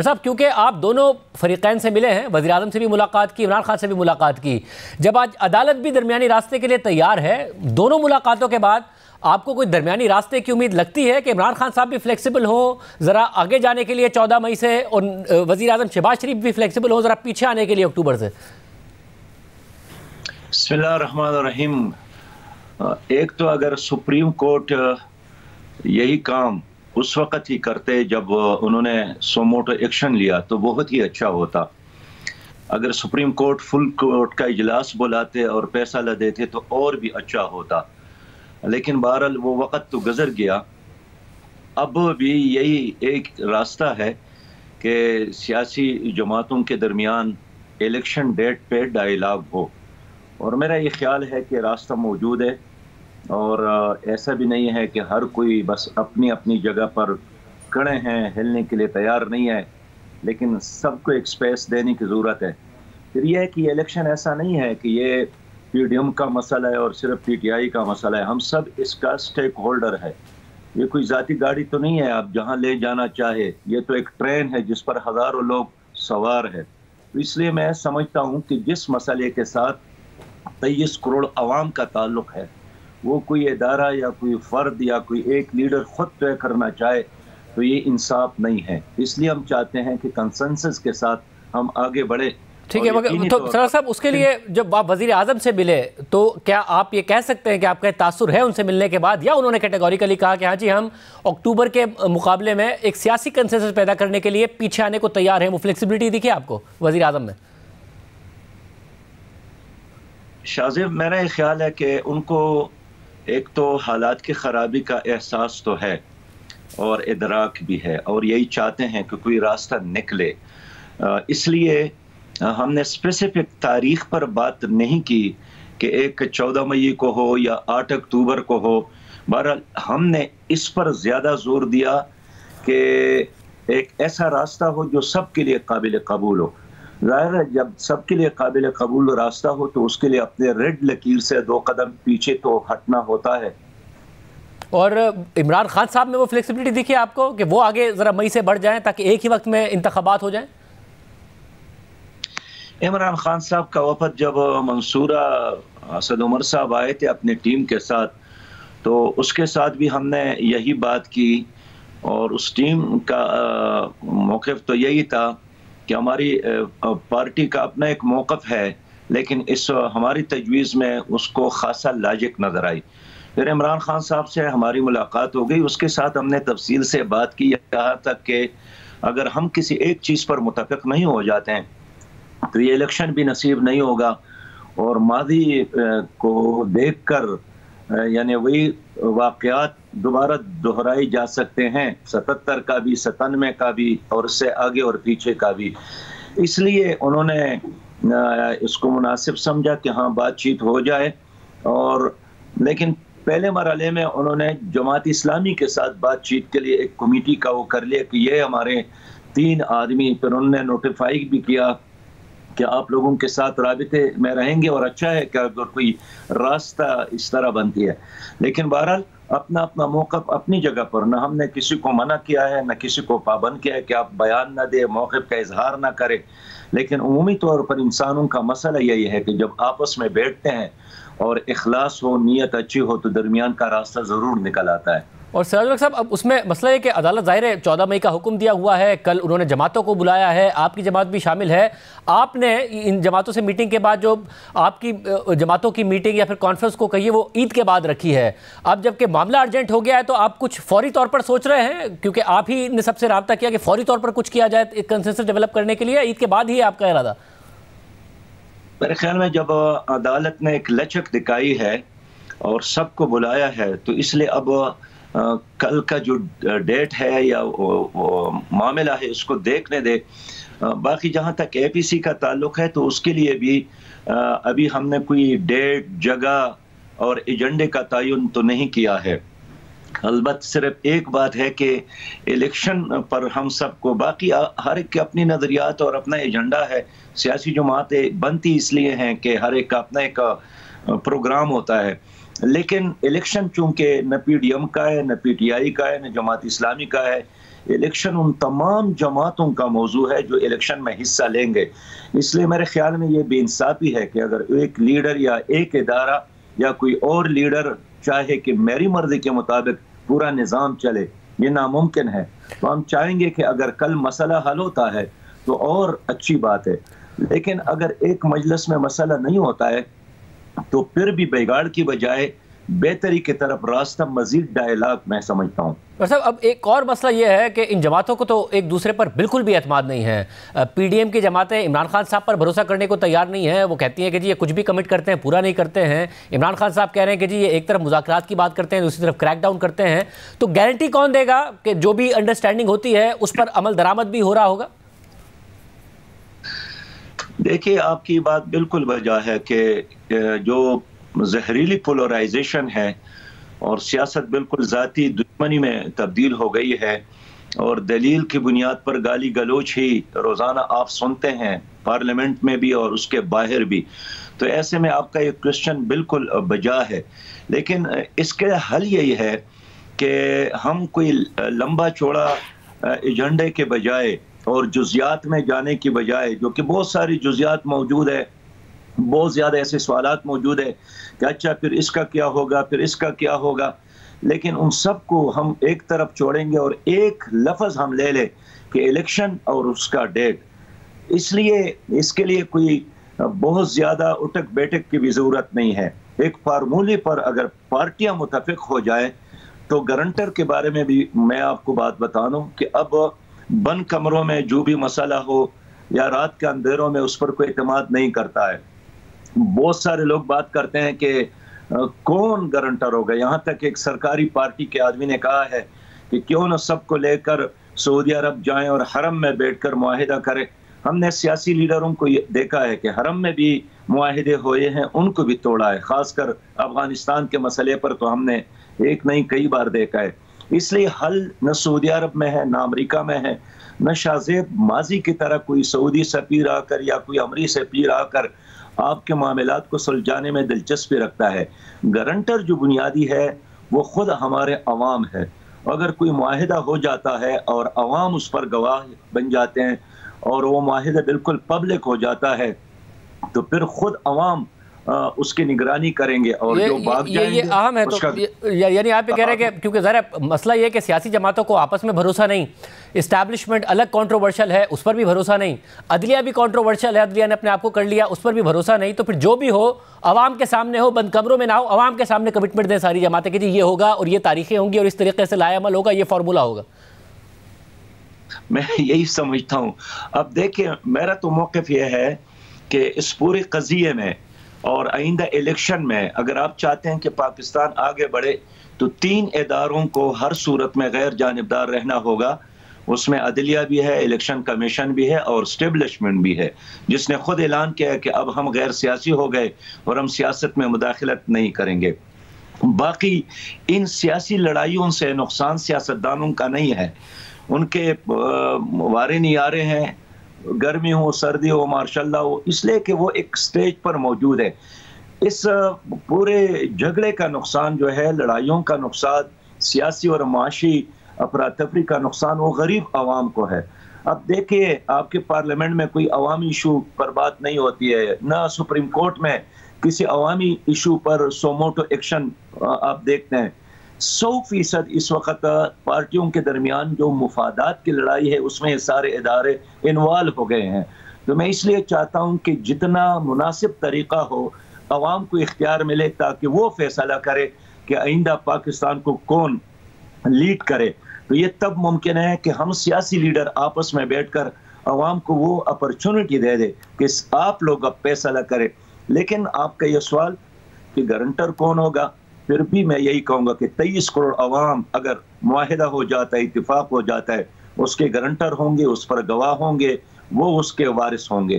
صاحب کیونکہ آپ دونوں فریقین سے ملے ہیں، وزیر اعظم سے بھی ملاقات کی، عمران خان سے بھی ملاقات کی، جب آج عدالت بھی درمیانی راستے کے لیے تیار ہے، دونوں ملاقاتوں کے بعد آپ کو کوئی درمیانی راستے کی امید لگتی ہے کہ عمران خان صاحب بھی فلیکسیبل ہوں ذرا آگے جانے کے لیے 14 مئی سے، اور وزیر اعظم شہباز شریف بھی فلیکسیبل ہوں ذرا پیچھے آنے کے لیے اکتوبر سے؟ بسم اللہ الرحمن الرحیم۔ ایک تو اگر سپریم کورٹ یہی کام اس وقت ہی کرتے جب انہوں نے سوموٹو ایکشن لیا تو بہت ہی اچھا ہوتا۔ اگر سپریم کورٹ فل کورٹ کا اجلاس بلاتے اور فیصلہ دیتے تو اور بھی اچھا ہوتا، لیکن بہرحال وہ وقت تو گزر گیا۔ اب بھی یہی ایک راستہ ہے کہ سیاسی جماعتوں کے درمیان الیکشن ڈیٹ پہ ڈائیلاگ ہو، اور میرا یہ خیال ہے کہ راستہ موجود ہے، اور ایسا بھی نہیں ہے کہ ہر کوئی بس اپنی اپنی جگہ پر کھڑے ہیں، ہلنے کے لیے تیار نہیں ہے، لیکن سب کو ایک سپیس دینے کی ضرورت ہے۔ پھر یہ ہے کہ یہ الیکشن ایسا نہیں ہے کہ یہ پی ڈی ایم کا مسئلہ ہے اور صرف پی ٹی آئی کا مسئلہ ہے، ہم سب اس کا سٹیک ہولڈر ہے۔ یہ کوئی ذاتی گاڑی تو نہیں ہے آپ جہاں لے جانا چاہے، یہ تو ایک ٹرین ہے جس پر ہزاروں لوگ سوار ہے۔ تو اس لیے میں سمجھتا ہوں کہ جس مسئلے کے ساتھ 23 کروڑ عوام کا تعلق ہے، وہ کوئی ادارہ یا کوئی فرد یا کوئی ایک لیڈر خود طے کرنا چاہے تو یہ انصاف نہیں ہے۔ اس لیے ہم چاہتے ہیں کہ کنسنسس کے ساتھ ہم آگے بڑھے۔ ٹھیک ہے، تو سر صاحب اس کے لیے جب آپ وزیر اعظم سے ملے تو کیا آپ یہ کہہ سکتے ہیں کہ آپ کا تاثر ہے ان سے ملنے کے بعد، یا انہوں نے کیٹیگوریکلی کہا کہ ہاں جی ہم اکتوبر کے مقابلے میں ایک سیاسی کنسنسس پیدا کرنے کے لیے پیچھے آنے کو تیار ہیں؟ وہ فلیکسیبلٹی دکھی آپ کو وزیر اعظم میں؟ شاذب، میرا یہ خیال ہے کہ ان کو ایک تو حالات کی خرابی کا احساس تو ہے اور ادراک بھی ہے، اور یہی چاہتے ہیں کہ کوئی راستہ نکلے۔ اس لیے ہم نے اسپیسیفک تاریخ پر بات نہیں کی کہ ایک 14 مئی کو ہو یا 8 اکتوبر کو ہو۔ بہرحال ہم نے اس پر زیادہ زور دیا کہ ایک ایسا راستہ ہو جو سب کے لیے قابل قبول ہو۔ ظاہر ہے جب سب کے لیے قابل قبول راستہ ہو تو اس کے لیے اپنے ریڈ لکیر سے 2 قدم پیچھے تو ہٹنا ہوتا ہے۔ اور عمران خان صاحب میں وہ فلیکسیبلٹی دکھی آپ کو کہ وہ آگے ذرا مئی سے بڑھ جائیں تاکہ ایک ہی وقت میں انتخابات ہو جائیں؟ عمران خان صاحب کا وفد جب منصورہ اسد عمر صاحب آئے تھے اپنی ٹیم کے ساتھ، تو اس کے ساتھ بھی ہم نے یہی بات کی، اور اس ٹیم کا موقف تو یہی تھا کہ ہماری پارٹی کا اپنا ایک موقف ہے، لیکن اس ہماری تجویز میں اس کو خاصا لاجک نظر آئی۔ پھر عمران خان صاحب سے ہماری ملاقات ہو گئی، اس کے ساتھ ہم نے تفصیل سے بات کی، یہاں تک کہ اگر ہم کسی ایک چیز پر متفق نہیں ہو جاتے ہیں تو یہ الیکشن بھی نصیب نہیں ہوگا، اور ماضی کو دیکھ کر یعنی وہی واقعات دوبارہ دہرائی جا سکتے ہیں، 77 کا بھی، 97 کا بھی، اور اس سے آگے اور پیچھے کا بھی۔ اس لیے انہوں نے اس کو مناسب سمجھا کہ ہاں بات چیت ہو جائے، اور لیکن پہلے مرحلے میں انہوں نے جماعت اسلامی کے ساتھ بات چیت کے لیے ایک کمیٹی کا وہ کر لیا کہ یہ ہمارے 3 آدمی، پھر انہوں نے نوٹیفائی بھی کیا کہ آپ لوگوں کے ساتھ رابطے میں رہیں گے، اور اچھا ہے کہ اگر کوئی راستہ اس طرح بنتی ہے۔ لیکن بہرحال اپنا اپنا موقف اپنی جگہ پر، نہ ہم نے کسی کو منع کیا ہے نہ کسی کو پابند کیا ہے کہ آپ بیان نہ دے، موقف کا اظہار نہ کرے، لیکن عمومی طور پر انسانوں کا مسئلہ یہی ہے کہ جب آپس میں بیٹھتے ہیں اور اخلاص ہو، نیت اچھی ہو، تو درمیان کا راستہ ضرور نکل آتا ہے۔ اور سراج الحق صاحب اب اس میں مسئلہ ہے کہ عدالت ظاہر ہے 14 مئی کا حکم دیا ہوا ہے، کل انہوں نے جماعتوں کو بلایا ہے، آپ کی جماعت بھی شامل ہے، آپ نے ان جماعتوں سے میٹنگ کے بعد جو آپ کی جماعتوں کی میٹنگ یا پھر کانفرنس کو کہیے وہ عید کے بعد رکھی ہے، اب جب کہ معاملہ ارجنٹ ہو گیا ہے تو آپ کچھ فوری طور پر سوچ رہے ہیں، کیونکہ آپ ہی نے سب سے رابطہ کیا کہ فوری طور پر کچھ کیا جائے ایک کنسنسس ڈیولپ کرنے کے لیے، عید کے بعد ہی آپ کا ارادہ؟ میرے خیال میں جب عدالت نے ایک لچک دکھائی ہے اور سب کو بلایا ہے تو اس لیے اب کل کا جو ڈیٹ ہے یا معاملہ ہے اس کو دیکھنے دے۔ باقی جہاں تک اے پی سی کا تعلق ہے تو اس کے لیے بھی ابھی ہم نے کوئی ڈیٹ، جگہ اور ایجنڈے کا تعین تو نہیں کیا ہے۔ البتہ صرف ایک بات ہے کہ الیکشن پر ہم سب کو، باقی ہر ایک کے اپنی نظریات اور اپنا ایجنڈا ہے، سیاسی جماعتیں بنتی اس لیے ہیں کہ ہر ایک کا اپنا ایک پروگرام ہوتا ہے، لیکن الیکشن چونکہ نہ پی ڈی ایم کا ہے، نہ پی ٹی آئی کا ہے، نہ جماعت اسلامی کا ہے، الیکشن ان تمام جماعتوں کا موضوع ہے جو الیکشن میں حصہ لیں گے. اس لیے میرے خیال میں یہ بے انصافی ہے کہ اگر ایک لیڈر یا ایک ادارہ یا کوئی اور لیڈر چاہے کہ میری مرضی کے مطابق پورا نظام چلے، یہ ناممکن ہے. تو ہم چاہیں گے کہ اگر کل مسئلہ حل ہوتا ہے تو اور اچھی بات ہے، لیکن اگر ایک مجلس میں مسئلہ نہیں ہوتا ہے تو پھر بھی بگاڑ کی بجائے بہتری کی طرف راستہ مزید ڈائلاگ میں سمجھتا ہوں. صاحب اب ایک اور مسئلہ یہ ہے کہ ان جماعتوں کو تو ایک دوسرے پر بالکل بھی اعتماد نہیں ہے. پی ڈی ایم کی جماعتیں عمران خان صاحب پر بھروسہ کرنے کو تیار نہیں ہیں. وہ کہتی ہیں کہ جی یہ کچھ بھی کمٹ کرتے ہیں پورا نہیں کرتے ہیں. عمران خان صاحب کہہ رہے ہیں کہ جی یہ ایک طرف مذاکرات کی بات کرتے ہیں دوسری طرف کریک ڈاؤن کرتے ہیں. تو گارنٹی کون دے گا کہ جو بھی انڈرسٹینڈنگ ہوتی ہے اس پر عمل درآمد بھی ہو رہا ہوگا؟ دیکھیے آپ کی بات بالکل وجہ ہے کہ جو زہریلی پولرائزیشن ہے اور سیاست بالکل ذاتی دشمنی میں تبدیل ہو گئی ہے اور دلیل کی بنیاد پر گالی گلوچ ہی روزانہ آپ سنتے ہیں پارلیمنٹ میں بھی اور اس کے باہر بھی. تو ایسے میں آپ کا یہ کوشچن بالکل بجا ہے، لیکن اس کے حل یہی ہے کہ ہم کوئی لمبا چوڑا ایجنڈے کے بجائے اور جزیات میں جانے کی بجائے، جو کہ بہت ساری جزیات موجود ہے، بہت زیادہ ایسے سوالات موجود ہے کہ اچھا پھر اس کا کیا ہوگا، پھر اس کا کیا ہوگا، لیکن ان سب کو ہم ایک طرف چھوڑیں گے اور ایک لفظ ہم لے لیں کہ الیکشن اور اس کا ڈیٹ. اس لیے اس کے لیے کوئی بہت زیادہ اٹک بیٹک کی بھی ضرورت نہیں ہے. ایک فارمولے پر اگر پارٹیاں متفق ہو جائیں تو گارنٹر کے بارے میں بھی میں آپ کو بات بتا دوں کہ اب بند کمروں میں جو بھی مسئلہ ہو یا رات کے اندھیروں میں اس پر کوئی اعتماد نہیں کرتا ہے. بہت سارے لوگ بات کرتے ہیں کہ کون گارنٹر ہوگا. یہاں تک ایک سرکاری پارٹی کے آدمی نے کہا ہے کہ کیوں نہ سب کو لے کر سعودی عرب جائیں اور حرم میں بیٹھ کر معاہدہ کریں. ہم نے سیاسی لیڈروں کو دیکھا ہے کہ حرم میں بھی معاہدے ہوئے ہیں، ان کو بھی توڑا ہے. خاص کر افغانستان کے مسئلے پر تو ہم نے ایک نہیں کئی بار دیکھا ہے. اس لیے حل نہ سعودی عرب میں ہے، نہ امریکہ میں ہے، نہ شاہ زیب ماضی کی طرح کوئی سعودی سفیر آ کر یا کوئی امریکی سفیر آ کر آپ کے معاملات کو سلجھانے میں دلچسپی رکھتا ہے. گارنٹر جو بنیادی ہے وہ خود ہمارے عوام ہے. اگر کوئی معاہدہ ہو جاتا ہے اور عوام اس پر گواہ بن جاتے ہیں اور وہ معاہدہ بالکل پبلک ہو جاتا ہے تو پھر خود عوام اس کی نگرانی کریں گے اور جو بھاگ جائیں گے. یہ اہم ہے. تو یعنی آپ یہ کہہ رہے ہیں کہ کیونکہ ذرا مسئلہ یہ ہے کہ سیاسی جماعتوں کو آپس میں بھروسہ نہیں، اسٹیبلشمنٹ الگ کنٹروورشل ہے اس پر بھی بھروسہ نہیں، عدلیہ بھی کنٹروورشل ہے، عدلیہ نے اپنے آپ کو کر لیا اس پر بھی بھروسہ نہیں. تو پھر جو بھی ہو عوام کے سامنے ہو، بند کمروں میں نہ ہو، عوام کے سامنے کمٹمنٹ دیں ساری جماعتیں کہ جی یہ ہوگا اور یہ تاریخیں ہوں گی اور اس طریقے سے لائے عمل ہوگا، یہ فارمولہ ہوگا. میں یہی سمجھتا ہوں. اب دیکھیں میرا تو موقف یہ ہے کہ اس پورے قضیے میں اور آئندہ الیکشن میں اگر آپ چاہتے ہیں کہ پاکستان آگے بڑھے تو 3 اداروں کو ہر صورت میں غیر جانبدار رہنا ہوگا. اس میں عدلیہ بھی ہے، الیکشن کمیشن بھی ہے اور اسٹیبلشمنٹ بھی ہے، جس نے خود اعلان کیا ہے کہ اب ہم غیر سیاسی ہو گئے اور ہم سیاست میں مداخلت نہیں کریں گے. باقی ان سیاسی لڑائیوں سے نقصان سیاستدانوں کا نہیں ہے. ان کے وارے نہیں آ رہے ہیں، گرمی ہو سردی ہو ماشاء اللہ ہو، اس لیے کہ وہ ایک سٹیج پر موجود ہے. اس پورے جھگڑے کا نقصان جو ہے، لڑائیوں کا نقصان، سیاسی اور معاشی افراتفری کا نقصان وہ غریب عوام کو ہے. اب دیکھیے آپ کے پارلیمنٹ میں کوئی عوامی ایشو پر بات نہیں ہوتی ہے، نہ سپریم کورٹ میں کسی عوامی ایشو پر سوموٹو ایکشن آپ دیکھتے ہیں. 100% اس وقت پارٹیوں کے درمیان جو مفادات کی لڑائی ہے اس میں یہ سارے ادارے انوالو ہو گئے ہیں. تو میں اس لیے چاہتا ہوں کہ جتنا مناسب طریقہ ہو عوام کو اختیار ملے تاکہ وہ فیصلہ کرے کہ آئندہ پاکستان کو کون لیڈ کرے. تو یہ تب ممکن ہے کہ ہم سیاسی لیڈر آپس میں بیٹھ کر عوام کو وہ اپرچونٹی دے دے کہ آپ لوگ اب فیصلہ کریں. لیکن آپ کا یہ سوال کہ گارنٹر کون ہوگا، پھر بھی میں یہی کہوں گا کہ 23 کروڑ عوام اگر معاہدہ ہو جاتا ہے، اتفاق ہو جاتا ہے، اس کے گارنٹر ہوں گے، اس پر گواہ ہوں گے، وہ اس کے وارث ہوں گے.